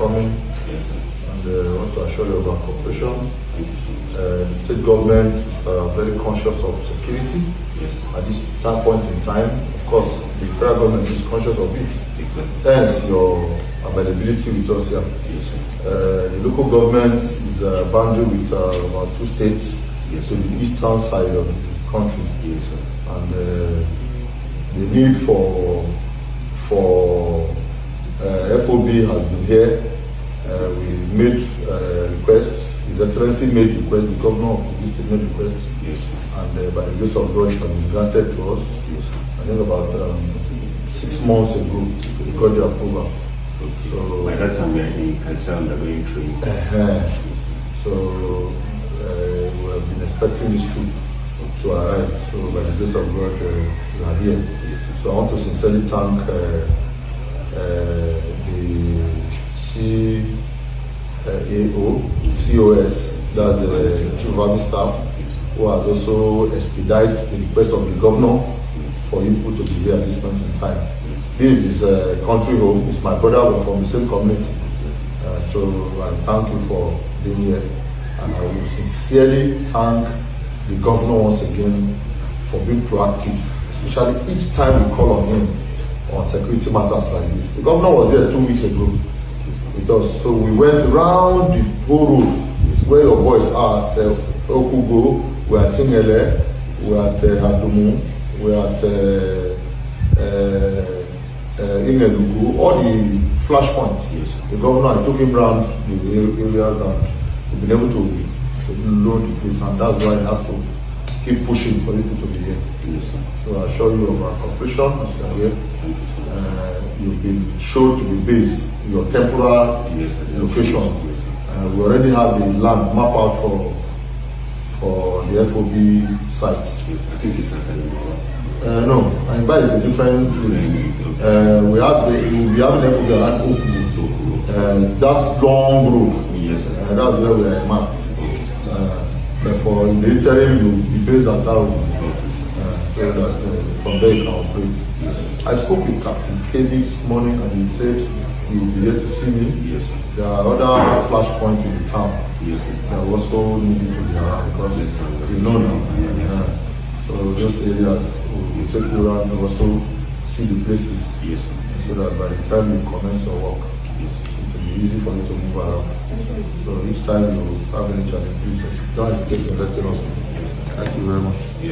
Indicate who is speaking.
Speaker 1: coming.
Speaker 2: Yes, sir.
Speaker 1: And I want to assure you of our cooperation.
Speaker 2: Thank you so much.
Speaker 1: The state government is very conscious of security.
Speaker 2: Yes, sir.
Speaker 1: At this point in time, of course, the federal government is conscious of it.
Speaker 2: Exactly.
Speaker 1: Hence, your availability with us here.
Speaker 2: Yes, sir.
Speaker 1: The local government is boundary with about 2 states
Speaker 2: Yes,
Speaker 1: to
Speaker 2: sir.
Speaker 1: the eastern side of the country.
Speaker 2: Yes, sir.
Speaker 1: And the need for FOB has been here. We made requests. His Excellency made requests. The governor of the state made requests.
Speaker 2: Yes, sir.
Speaker 1: And by the grace of God, it has been granted to us.
Speaker 2: Yes, sir.
Speaker 1: I think about 6 months ago, we got the approval.
Speaker 2: Okay.
Speaker 1: So-
Speaker 2: by that time, we are in cancer undergoing training.
Speaker 1: So we have been expecting this troop to arrive. So by the grace of God, we are here.
Speaker 2: Yes, sir.
Speaker 1: So I want to sincerely thank the COS, that's the Chief of Army Staff, who has also expedited the request of the governor for people to be here at this point in time. This is a country home. It's my brother. We're from the same community. So I thank you for being here. And I will sincerely thank the governor once again for being proactive, especially each time we call on him on security matters like this. The governor was here 2 weeks ago with us. So we went around the whole road where your boys are at Okugo, we're at Tinele, we're at Adumu, we're at Inelugu, all the flash points.
Speaker 2: Yes, sir.
Speaker 1: The governor, I took him around the areas and we've been able to load the place, and that's why I have to keep pushing for people to be here.
Speaker 2: Yes, sir.
Speaker 1: So I assure you of our cooperation as you are here.
Speaker 2: Thank you so much.
Speaker 1: You've been shown to be based in your temporal
Speaker 2: Yes, sir.
Speaker 1: location.
Speaker 2: Yes, sir.
Speaker 1: We already have the land mapped out for the FOB site.
Speaker 2: Yes, I think it's Academy.
Speaker 1: No, Anigba is a different place. We have an FOB around Okugo. That's long road.
Speaker 2: Yes, sir.
Speaker 1: That's where we are mapped.
Speaker 2: Okay, sir.
Speaker 1: Therefore, in the interim, you will be based at that road.
Speaker 2: Okay, sir.
Speaker 1: So that from there you can operate.
Speaker 2: Yes, sir.
Speaker 1: I spoke with Captain Kelly this morning and he said he will be here to see me.
Speaker 2: Yes, sir.
Speaker 1: There are other flash points in the town
Speaker 2: Yes, sir.
Speaker 1: that also needed to be around because
Speaker 2: Yes, sir.
Speaker 1: you know now.
Speaker 2: Yes, sir.
Speaker 1: So those areas will take you around and also see the places
Speaker 2: Yes, sir.
Speaker 1: so that by the time you commence your work,
Speaker 2: Yes, sir.
Speaker 1: it will be easy for you to move around. So each time you have any challenge, please don't hesitate to let us know.
Speaker 2: Yes, sir.
Speaker 1: Thank you very much.
Speaker 2: Yes.